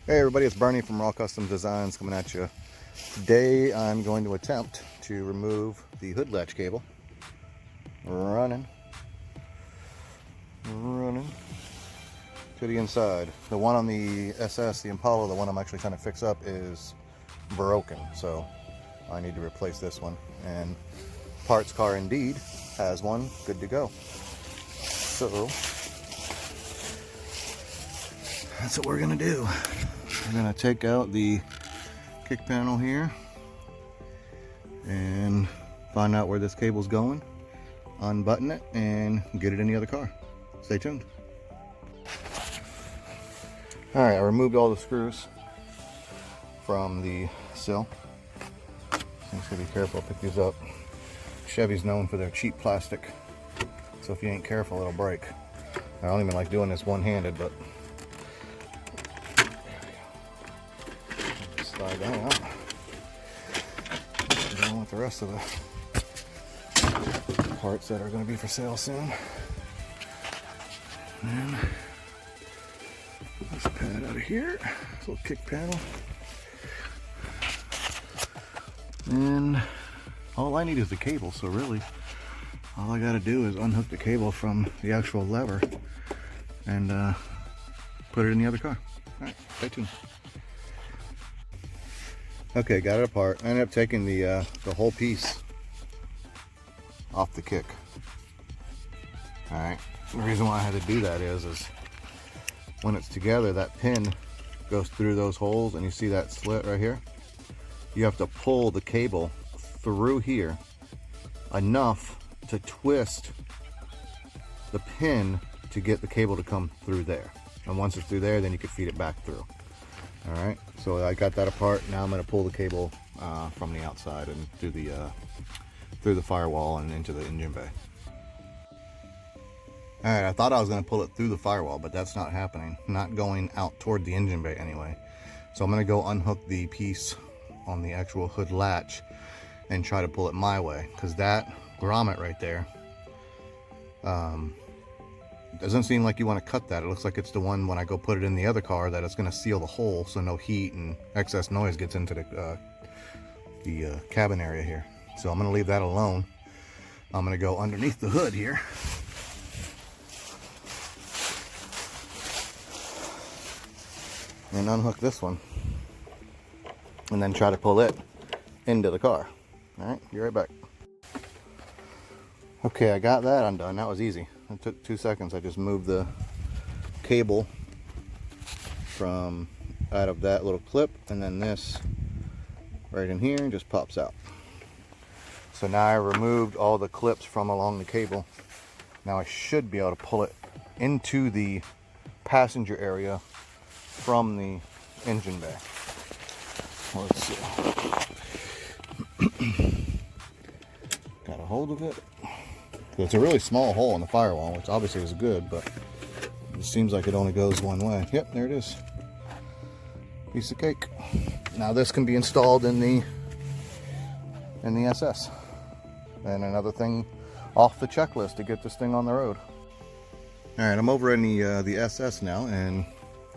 Hey everybody, it's Bernie from Raw Custom Designs coming at you. Today I'm going to attempt to remove the hood latch cable. Running to the inside. The one on the SS, the Impala, the one I'm actually trying to fix up, is broken, so I need to replace this one. And Parts Car Indeed has one good to go. So that's what we're gonna do. We're gonna take out the kick panel here and find out where this cable's going, unbutton it, and get it in the other car. Stay tuned. All right, I removed all the screws from the sill. Just gotta be careful, pick these up. Chevy's known for their cheap plastic, so if you ain't careful, it'll break. I don't even like doing this one-handed, but slide that out. Go on with the rest of the parts that are going to be for sale soon. And this pad out of here, this little kick panel. And all I need is the cable, so really all I got to do is unhook the cable from the actual lever and put it in the other car. All right, stay tuned. Okay, got it apart. I ended up taking the whole piece off the kick. All right. The reason why I had to do that is when it's together, that pin goes through those holes, and you see that slit right here. You have to pull the cable through here enough to twist the pin to get the cable to come through there. And once it's through there, then you can feed it back through. All right, so I got that apart. Now I'm going to pull the cable from the outside and through the firewall and into the engine bay. All right, I thought I was going to pull it through the firewall, but that's not happening. Not going out toward the engine bay anyway. So I'm going to go unhook the piece on the actual hood latch and try to pull it my way, because that grommet right there doesn't seem like you want to cut that. It looks like it's the one when I go put it in the other car that it's going to seal the hole so no heat and excess noise gets into the cabin area here. So I'm going to leave that alone. I'm going to go underneath the hood here. And unhook this one. And then try to pull it into the car. Alright, be right back. Okay, I got that undone. That was easy. It took 2 seconds. I just moved the cable from out of that little clip, and then this right in here just pops out. So now I removed all the clips from along the cable. Now I should be able to pull it into the passenger area from the engine bay. Let's see. Got a hold of it. It's a really small hole in the firewall, which obviously is good, but it seems like it only goes one way. Yep, there it is. Piece of cake. Now this can be installed in the SS. And another thing off the checklist to get this thing on the road. All right, I'm over in the SS now, and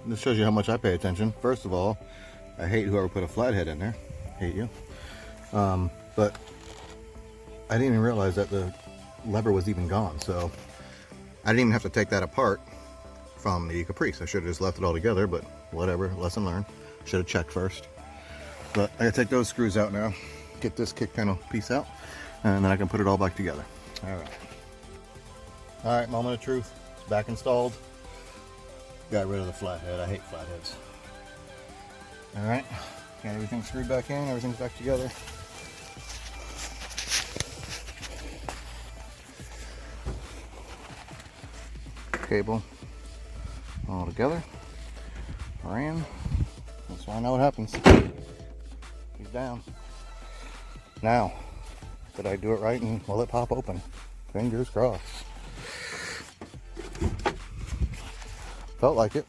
this shows you how much I pay attention. First of all, I hate whoever put a flathead in there. Hate you. But I didn't even realize that the lever was even gone, so I didn't even have to take that apart from the Caprice. I should have just left it all together, but whatever, lesson learned. Should have checked first. But I gotta take those screws out now, get this kick panel piece out, and then I can put it all back together. All right, moment of truth. It's back installed. Got rid of the flathead. I hate flatheads. All right, got everything screwed back in, everything's back together. Cable all together. Ran. Let's find out what happens. He's down. Now, did I do it right and will it pop open? Fingers crossed. Felt like it.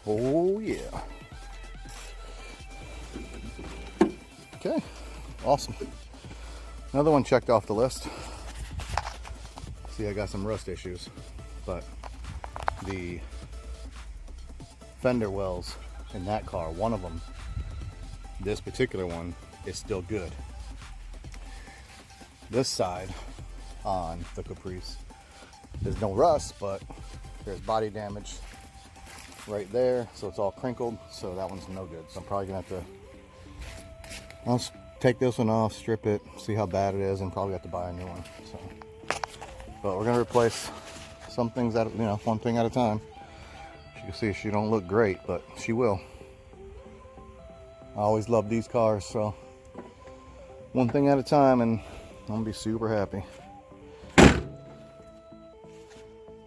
Oh yeah. Okay, awesome. Another one checked off the list. See, I got some rust issues, but the fender wells in that car. One of them, this particular one, is still good. This side on the Caprice, there's no rust, but there's body damage right there, so it's all crinkled, so that one's no good. So I'm probably gonna have to, I'll take this one off, strip it, see how bad it is, and probably have to buy a new one. So, but we're gonna replace some things at, you know, one thing at a time. As you can see, she don't look great, but she will. I always love these cars, so one thing at a time, and I'm gonna be super happy.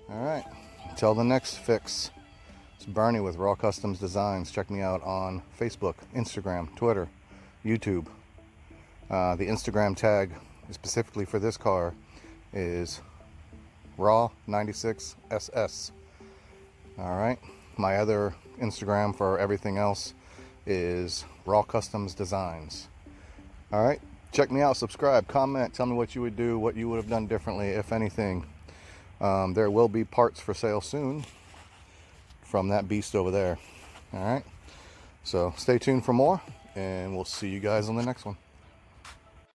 All right, until the next fix. It's Bernie with Raw Customs Designs. Check me out on Facebook, Instagram, Twitter, YouTube. The Instagram tag specifically for this car is Raw96SS. All right, my other Instagram for everything else is Raw Customs Designs. All right, check me out, subscribe, comment, tell me what you would do, what you would have done differently, if anything. There will be parts for sale soon from that beast over there. All right, so stay tuned for more, and we'll see you guys on the next one.